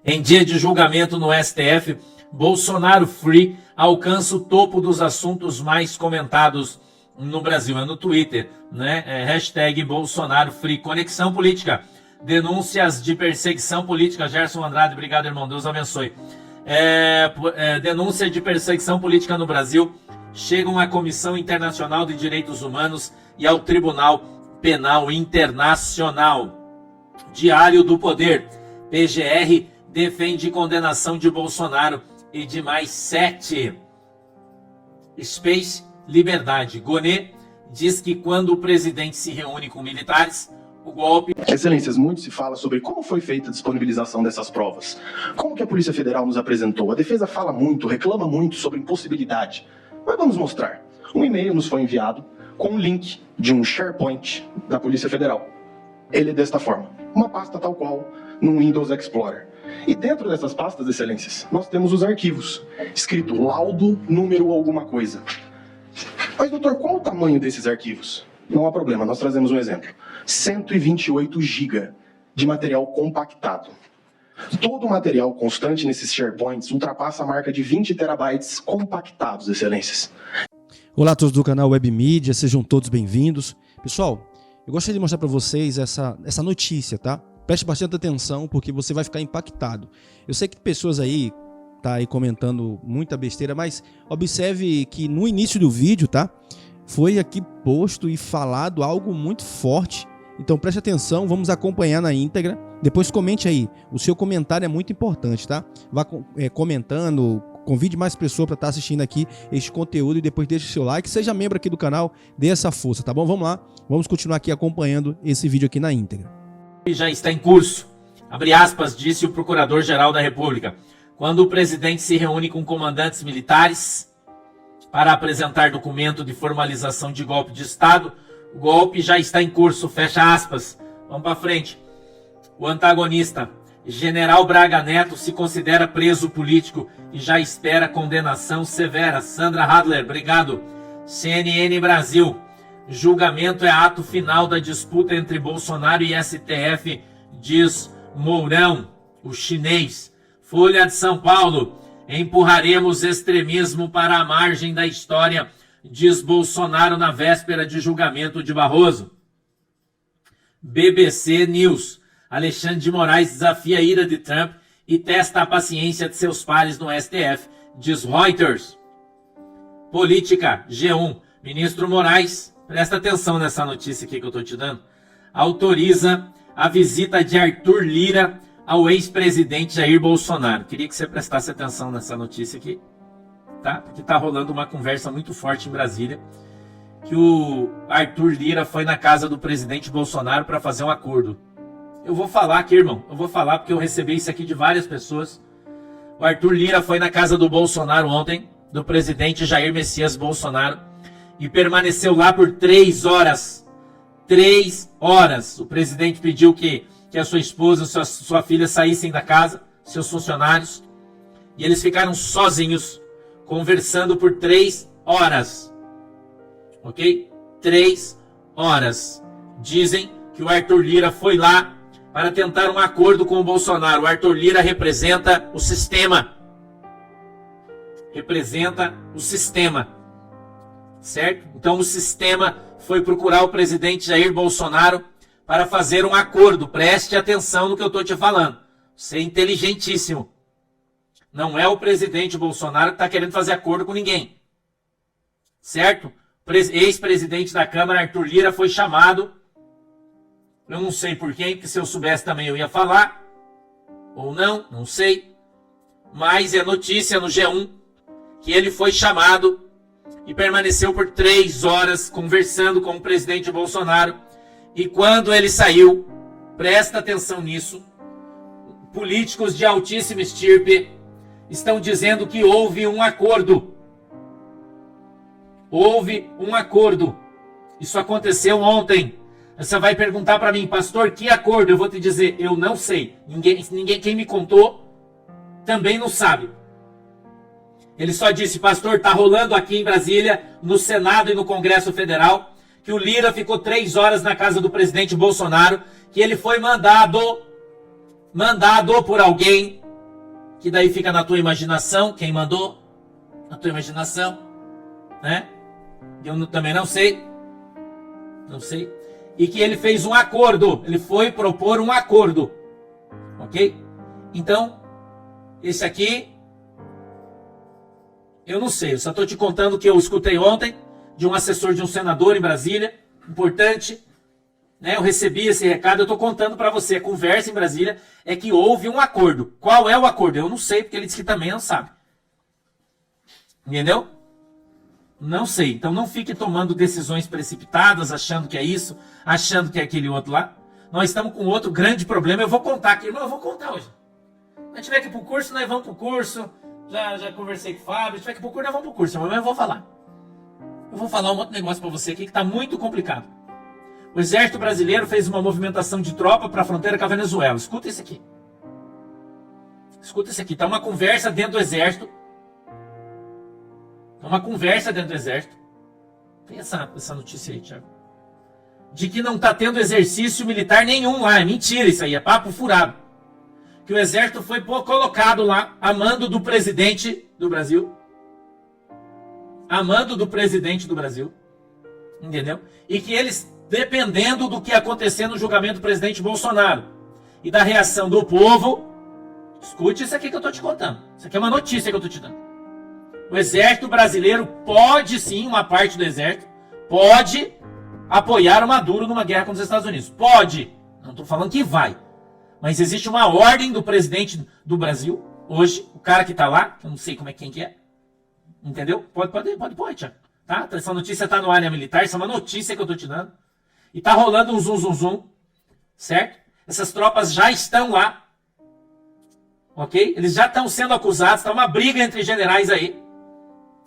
Em dia de julgamento no STF, Bolsonaro Free alcança o topo dos assuntos mais comentados no Brasil. É no Twitter, né? Hashtag Bolsonaro Free. Conexão política. Denúncias de perseguição política. Gerson Andrade, obrigado, irmão. Deus abençoe. Denúncia de perseguição política no Brasil chegam à Comissão Internacional de Direitos Humanos e ao Tribunal Penal Internacional. Diário do Poder. PGR defende condenação de Bolsonaro e de mais 7. Space Liberdade. Gonê diz que quando o presidente se reúne com militares, o golpe... Excelências, muito se fala sobre como foi feita a disponibilização dessas provas. Como que a Polícia Federal nos apresentou? A defesa fala muito, reclama muito sobre impossibilidade. Mas vamos mostrar. Um e-mail nos foi enviado com um link de um SharePoint da Polícia Federal. Ele é desta forma. Uma pasta tal qual no Windows Explorer. E dentro dessas pastas, excelências, nós temos os arquivos, escrito laudo, número alguma coisa. Mas, doutor, qual o tamanho desses arquivos? Não há problema, nós trazemos um exemplo. 128 GB de material compactado. Todo o material constante nesses SharePoints ultrapassa a marca de 20 terabytes compactados, excelências. Olá a todos do canal Web Mídia, sejam todos bem-vindos. Pessoal, eu gostaria de mostrar para vocês essa notícia, tá? Preste bastante atenção porque você vai ficar impactado. Eu sei que pessoas aí tá aí comentando muita besteira, mas observe que no início do vídeo, tá? Foi aqui posto e falado algo muito forte. Então preste atenção, vamos acompanhar na íntegra. Depois comente aí, o seu comentário é muito importante, tá? Vá comentando, convide mais pessoas para estar assistindo aqui este conteúdo e depois deixe o seu like. Seja membro aqui do canal, dê essa força, tá bom? Vamos lá, vamos continuar aqui acompanhando esse vídeo aqui na íntegra. Já está em curso, abre aspas, disse o Procurador-Geral da República. Quando o presidente se reúne com comandantes militares para apresentar documento de formalização de golpe de Estado, o golpe já está em curso, fecha aspas. Vamos para frente. O antagonista, General Braga Neto, se considera preso político e já espera condenação severa. Sandra Hadler, obrigado. CNN Brasil. Julgamento é ato final da disputa entre Bolsonaro e STF, diz Mourão, o chinês. Folha de São Paulo. Empurraremos extremismo para a margem da história, diz Bolsonaro na véspera de julgamento de Barroso. BBC News. Alexandre de Moraes desafia a ira de Trump e testa a paciência de seus pares no STF, diz Reuters. Política. G1. Ministro Moraes, presta atenção nessa notícia aqui que eu estou te dando, autoriza a visita de Arthur Lira ao ex-presidente Jair Bolsonaro. Queria que você prestasse atenção nessa notícia aqui, tá? Porque tá rolando uma conversa muito forte em Brasília, que o Arthur Lira foi na casa do presidente Bolsonaro para fazer um acordo. Eu vou falar aqui, irmão, eu vou falar porque eu recebi isso aqui de várias pessoas. O Arthur Lira foi na casa do Bolsonaro ontem, do presidente Jair Messias Bolsonaro, e permaneceu lá por 3 horas. 3 horas. O presidente pediu que a sua esposa e sua filha saíssem da casa, seus funcionários, e eles ficaram sozinhos, conversando por 3 horas. Ok? 3 horas. Dizem que o Arthur Lira foi lá para tentar um acordo com o Bolsonaro. O Arthur Lira representa o sistema. Representa o sistema. Certo? Então o sistema foi procurar o presidente Jair Bolsonaro para fazer um acordo. Preste atenção no que eu estou te falando. Você é inteligentíssimo. Não é o presidente Bolsonaro que está querendo fazer acordo com ninguém. Certo? Ex-presidente da Câmara, Arthur Lira, foi chamado. Eu não sei por quem, porque se eu soubesse também eu ia falar. Ou não sei. Mas é notícia no G1 que ele foi chamado e permaneceu por 3 horas conversando com o presidente Bolsonaro. E quando ele saiu, presta atenção nisso, políticos de altíssima estirpe estão dizendo que houve um acordo. Houve um acordo. Isso aconteceu ontem. Você vai perguntar para mim, pastor, que acordo? Eu vou te dizer, eu não sei. Ninguém quem me contou também não sabe. Ele só disse, pastor, está rolando aqui em Brasília, no Senado e no Congresso Federal, que o Lira ficou 3 horas na casa do presidente Bolsonaro, que ele foi mandado por alguém que daí fica na tua imaginação, quem mandou, na tua imaginação, né? Eu também não sei, e que ele fez um acordo, ele foi propor um acordo, ok? Então, esse aqui, eu não sei, eu só estou te contando o que eu escutei ontem, de um assessor de um senador em Brasília, importante, né? Eu recebi esse recado, eu estou contando para você, a conversa em Brasília é que houve um acordo. Qual é o acordo? Eu não sei, porque ele disse que também não sabe. Entendeu? Não sei. Então não fique tomando decisões precipitadas, achando que é isso, achando que é aquele outro lá. Nós estamos com outro grande problema, eu vou contar aqui, irmão, eu vou contar hoje. Se a gente tiver que ir pro curso, nós vamos pro curso. Já conversei com o Fábio, se tiver que ir pro curso, nós vamos pro curso, mas eu vou falar. Eu vou falar um outro negócio para você aqui que está muito complicado. O exército brasileiro fez uma movimentação de tropa para a fronteira com a Venezuela. Escuta isso aqui. Escuta isso aqui. Está uma conversa dentro do exército. Está uma conversa dentro do exército. Tem essa notícia aí, Thiago. De que não está tendo exercício militar nenhum lá. É mentira isso aí. É papo furado. Que o exército foi colocado lá a mando do presidente do Brasil. A mando do presidente do Brasil. Entendeu? E que eles, dependendo do que acontecer no julgamento do presidente Bolsonaro e da reação do povo, escute isso aqui que eu estou te contando. Isso aqui é uma notícia que eu estou te dando. O exército brasileiro pode sim, uma parte do exército, pode apoiar o Maduro numa guerra contra os Estados Unidos. Pode. Não estou falando que vai. Mas existe uma ordem do presidente do Brasil, hoje, o cara que está lá, que eu não sei como é quem que é. Entendeu? Pode, Thiago. Tá? Essa notícia está no área militar, isso é uma notícia que eu estou te dando. E tá rolando um zum, certo? Essas tropas já estão lá, ok? Eles já estão sendo acusados, está uma briga entre generais aí,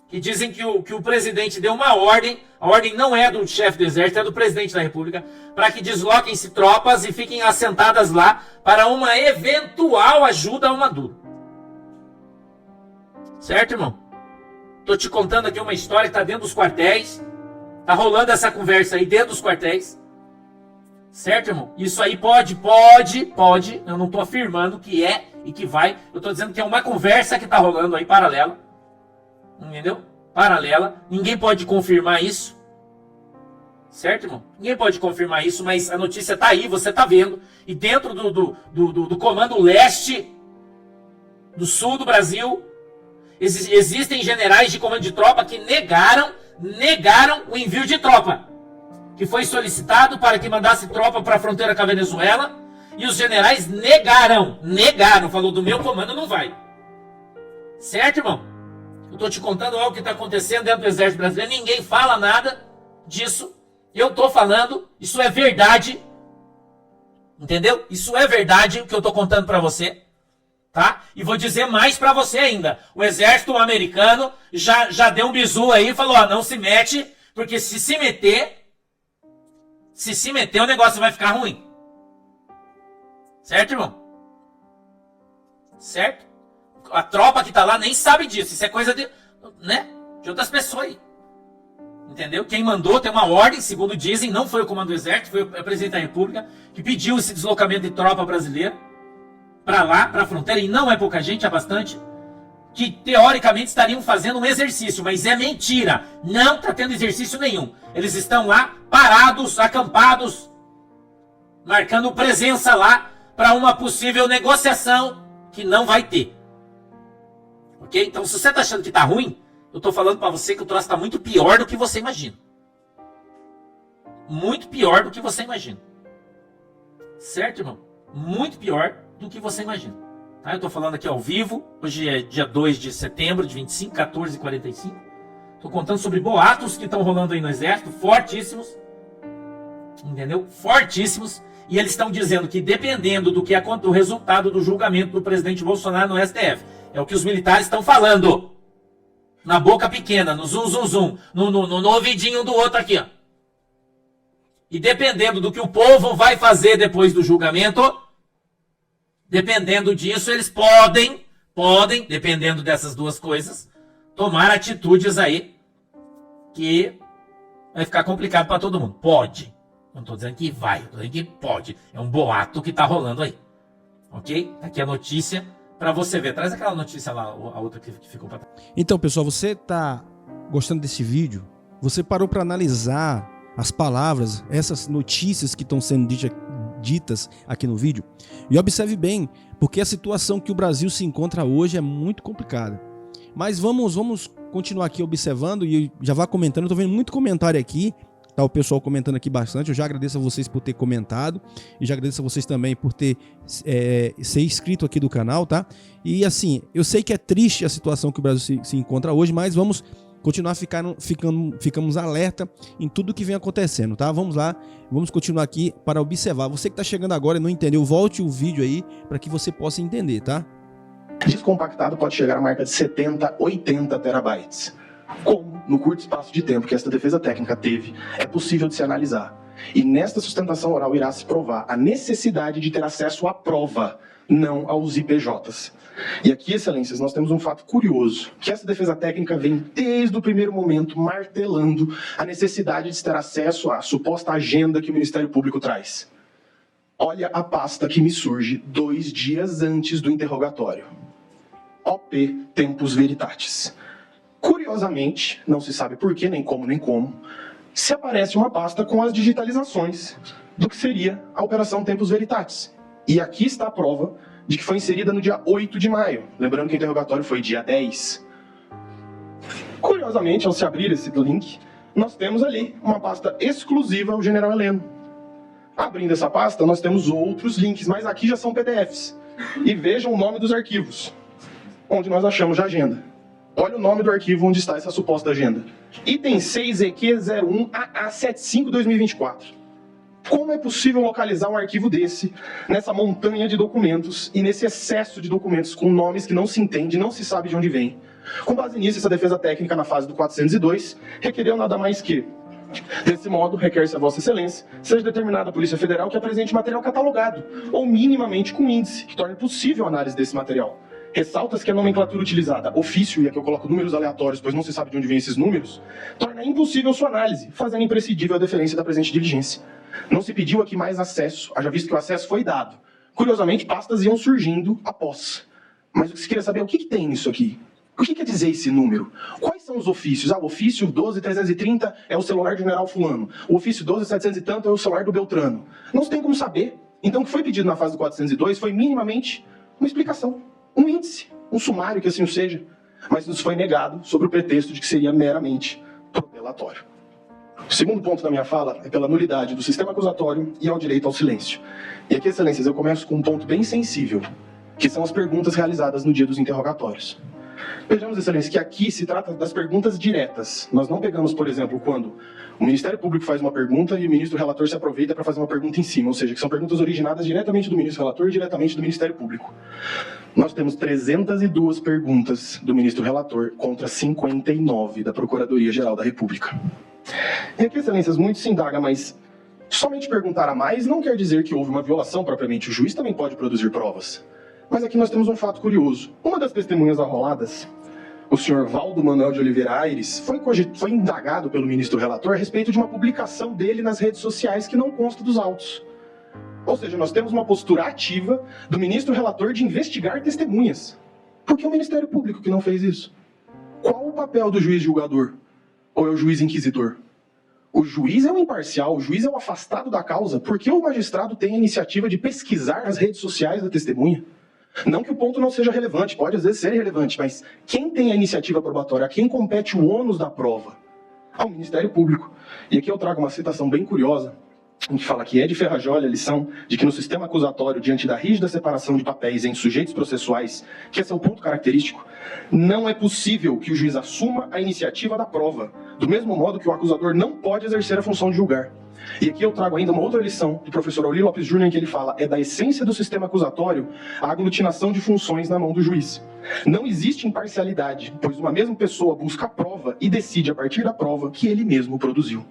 que dizem que o presidente deu uma ordem, a ordem não é do chefe do exército, é do presidente da república, para que desloquem-se tropas e fiquem assentadas lá para uma eventual ajuda ao Maduro. Certo, irmão? Tô te contando aqui uma história que tá dentro dos quartéis. Tá rolando essa conversa aí dentro dos quartéis. Certo, irmão? Isso aí pode. Eu não tô afirmando que é e que vai. Eu tô dizendo que é uma conversa que tá rolando aí paralela. Entendeu? Paralela. Ninguém pode confirmar isso. Certo, irmão? Ninguém pode confirmar isso, mas a notícia tá aí, você tá vendo. E dentro do comando leste, do sul do Brasil, existem generais de comando de tropa que negaram o envio de tropa, que foi solicitado para que mandasse tropa para a fronteira com a Venezuela, e os generais negaram, falou, do meu comando não vai. Certo, irmão? Eu estou te contando algo que está acontecendo dentro do exército brasileiro, ninguém fala nada disso, eu estou falando, isso é verdade, entendeu? Isso é verdade o que eu estou contando para você. Tá? E vou dizer mais pra você ainda. O exército americano já deu um bizu aí e falou, ó, não se mete, porque se meter, o negócio vai ficar ruim. Certo, irmão? Certo? A tropa que tá lá nem sabe disso. Isso é coisa de outras pessoas aí. Entendeu? Quem mandou tem uma ordem, segundo dizem, não foi o comando do exército, foi o presidente da república, que pediu esse deslocamento de tropa brasileira para lá, para a fronteira, e não é pouca gente, é bastante, que teoricamente estariam fazendo um exercício, mas é mentira, não está tendo exercício nenhum. Eles estão lá, parados, acampados, marcando presença lá para uma possível negociação que não vai ter. Ok? Então, se você está achando que está ruim, eu estou falando para você que o troço está muito pior do que você imagina. Muito pior do que você imagina. Certo, irmão? Muito pior do que você imagina. Tá? Eu estou falando aqui ao vivo, hoje é dia 2 de setembro de 25, 14h45. Estou contando sobre boatos que estão rolando aí no exército, fortíssimos. Entendeu? Fortíssimos. E eles estão dizendo que dependendo do que o resultado do julgamento do presidente Bolsonaro no STF, é o que os militares estão falando. Na boca pequena, no zum, no ouvidinho do outro aqui, ó. E dependendo do que o povo vai fazer depois do julgamento, dependendo disso, eles podem, dependendo dessas duas coisas, tomar atitudes aí que vai ficar complicado para todo mundo. Pode. Não estou dizendo que vai, estou dizendo que pode. É um boato que está rolando aí. Ok? Aqui a notícia Pra você ver. Traz aquela notícia lá, a outra que ficou pra trás. Então, pessoal, você tá gostando desse vídeo? Você parou para analisar as palavras, essas notícias que estão sendo ditas aqui no vídeo? E observe bem, porque a situação que o Brasil se encontra hoje é muito complicada. Mas vamos continuar aqui observando e já vá comentando. Eu tô vendo muito comentário aqui, tá o pessoal comentando aqui bastante. Eu já agradeço a vocês por ter comentado e já agradeço a vocês também por ter ser inscrito aqui do canal, tá? E assim, eu sei que é triste a situação que o Brasil se encontra hoje, mas vamos continuar ficamos alerta em tudo que vem acontecendo, tá? Vamos lá, vamos continuar aqui para observar. Você que está chegando agora e não entendeu, volte o vídeo aí para que você possa entender, tá? Disco compactado pode chegar à marca de 70, 80 terabytes. Como, no curto espaço de tempo que esta defesa técnica teve, é possível de se analisar. E nesta sustentação oral irá se provar a necessidade de ter acesso à prova, não aos IPJs. E aqui, excelências, nós temos um fato curioso, que essa defesa técnica vem desde o primeiro momento martelando a necessidade de se ter acesso à suposta agenda que o Ministério Público traz. Olha a pasta que me surge 2 dias antes do interrogatório. OP Tempus Veritatis. Curiosamente, não se sabe por que, nem como, se aparece uma pasta com as digitalizações do que seria a Operação Tempus Veritatis. E aqui está a prova de que foi inserida no dia 8 de maio. Lembrando que o interrogatório foi dia 10. Curiosamente, ao se abrir esse link, nós temos ali uma pasta exclusiva ao General Heleno. Abrindo essa pasta, nós temos outros links, mas aqui já são PDFs. E vejam o nome dos arquivos, onde nós achamos a agenda. Olha o nome do arquivo onde está essa suposta agenda. Item 6EQ01AA75-2024. Como é possível localizar um arquivo desse, nessa montanha de documentos e nesse excesso de documentos com nomes que não se entende, não se sabe de onde vem? Com base nisso, essa defesa técnica na fase do 402 requereu nada mais que: desse modo, requer-se a Vossa Excelência seja determinada a Polícia Federal que apresente material catalogado, ou minimamente com índice, que torne possível a análise desse material. Ressalta-se que a nomenclatura utilizada, ofício, e aqui eu coloco números aleatórios, pois não se sabe de onde vêm esses números, torna impossível sua análise, fazendo imprescindível a deferência da presente diligência. Não se pediu aqui mais acesso, haja visto que o acesso foi dado. Curiosamente, pastas iam surgindo após. Mas o que se queria saber é o que tem nisso aqui? O que quer dizer esse número? Quais são os ofícios? O ofício 12330 é o celular do general fulano. O ofício 12700 e tanto é o celular do Beltrano. Não se tem como saber. Então o que foi pedido na fase do 402 foi minimamente uma explicação, um índice, um sumário que assim o seja. Mas nos foi negado sob o pretexto de que seria meramente protelatório. O segundo ponto da minha fala é pela nulidade do sistema acusatório e ao direito ao silêncio. E aqui, excelências, eu começo com um ponto bem sensível, que são as perguntas realizadas no dia dos interrogatórios. Vejamos, excelência, que aqui se trata das perguntas diretas. Nós não pegamos, por exemplo, quando o Ministério Público faz uma pergunta e o ministro relator se aproveita para fazer uma pergunta em cima, ou seja, que são perguntas originadas diretamente do ministro relator e diretamente do Ministério Público. Nós temos 302 perguntas do ministro relator contra 59 da Procuradoria-Geral da República. E aqui, excelências, muito se indaga, mas somente perguntar a mais não quer dizer que houve uma violação propriamente. O juiz também pode produzir provas. Mas aqui nós temos um fato curioso. Uma das testemunhas arroladas, o senhor Valdo Manuel de Oliveira Aires, foi indagado pelo ministro relator a respeito de uma publicação dele nas redes sociais que não consta dos autos. Ou seja, nós temos uma postura ativa do ministro relator de investigar testemunhas. Por que o Ministério Público que não fez isso? Qual o papel do juiz julgador? Ou é o juiz inquisitor? O juiz é o imparcial, o juiz é o afastado da causa. Por que o magistrado tem a iniciativa de pesquisar as redes sociais da testemunha? Não que o ponto não seja relevante, pode às vezes ser relevante, mas quem tem a iniciativa probatória, a quem compete o ônus da prova? Ao Ministério Público. E aqui eu trago uma citação bem curiosa, em que fala que é de ferrajolha a lição de que no sistema acusatório, diante da rígida separação de papéis em sujeitos processuais, que esse é o ponto característico, não é possível que o juiz assuma a iniciativa da prova, do mesmo modo que o acusador não pode exercer a função de julgar. E aqui eu trago ainda uma outra lição do professor Auli Lopes Júnior, em que ele fala: é da essência do sistema acusatório a aglutinação de funções na mão do juiz. Não existe imparcialidade, pois uma mesma pessoa busca a prova e decide a partir da prova que ele mesmo produziu.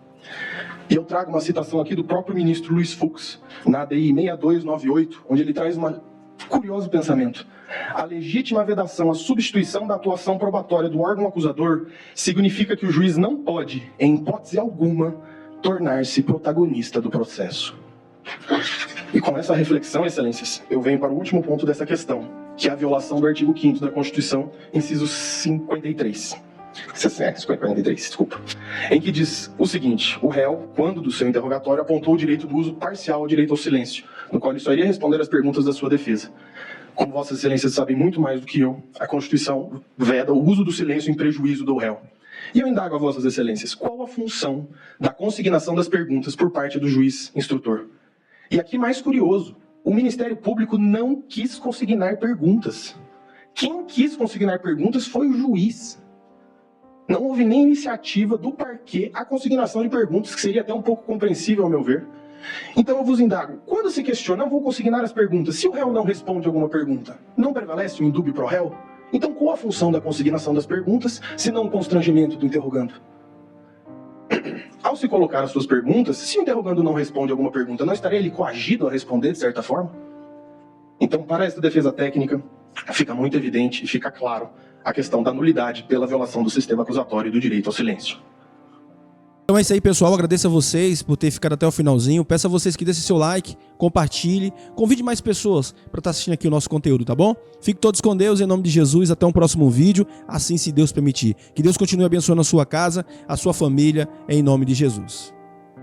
E eu trago uma citação aqui do próprio ministro Luiz Fux, na ADI 6298, onde ele traz um curioso pensamento. A legítima vedação, a substituição da atuação probatória do órgão acusador significa que o juiz não pode, em hipótese alguma, tornar-se protagonista do processo. E com essa reflexão, excelências, eu venho para o último ponto dessa questão, que é a violação do artigo 5º da Constituição, inciso 53. 53, desculpa. Em que diz o seguinte: o réu, quando do seu interrogatório, apontou o direito do uso parcial ao direito ao silêncio, no qual ele só iria responder às perguntas da sua defesa. Como Vossas Excelências sabem muito mais do que eu, a Constituição veda o uso do silêncio em prejuízo do réu. E eu indago a Vossas Excelências, qual a função da consignação das perguntas por parte do juiz instrutor? E aqui mais curioso, o Ministério Público não quis consignar perguntas. Quem quis consignar perguntas foi o juiz. Não houve nem iniciativa do parquê a consignação de perguntas, que seria até um pouco compreensível, ao meu ver. Então eu vos indago, quando se questiona, não vou consignar as perguntas, se o réu não responde alguma pergunta, não prevalece o indúbio pro réu? Então qual a função da consignação das perguntas, se não o constrangimento do interrogando? Ao se colocar as suas perguntas, se o interrogando não responde alguma pergunta, não estaria ele coagido a responder de certa forma? Então, para esta defesa técnica, fica muito evidente e fica claro a questão da nulidade pela violação do sistema acusatório e do direito ao silêncio. Então é isso aí, pessoal. Agradeço a vocês por ter ficado até o finalzinho. Peço a vocês que deixem seu like, compartilhe, convide mais pessoas para estar assistindo aqui o nosso conteúdo, tá bom? Fiquem todos com Deus, em nome de Jesus. Até um próximo vídeo, assim se Deus permitir. Que Deus continue abençoando a sua casa, a sua família, em nome de Jesus.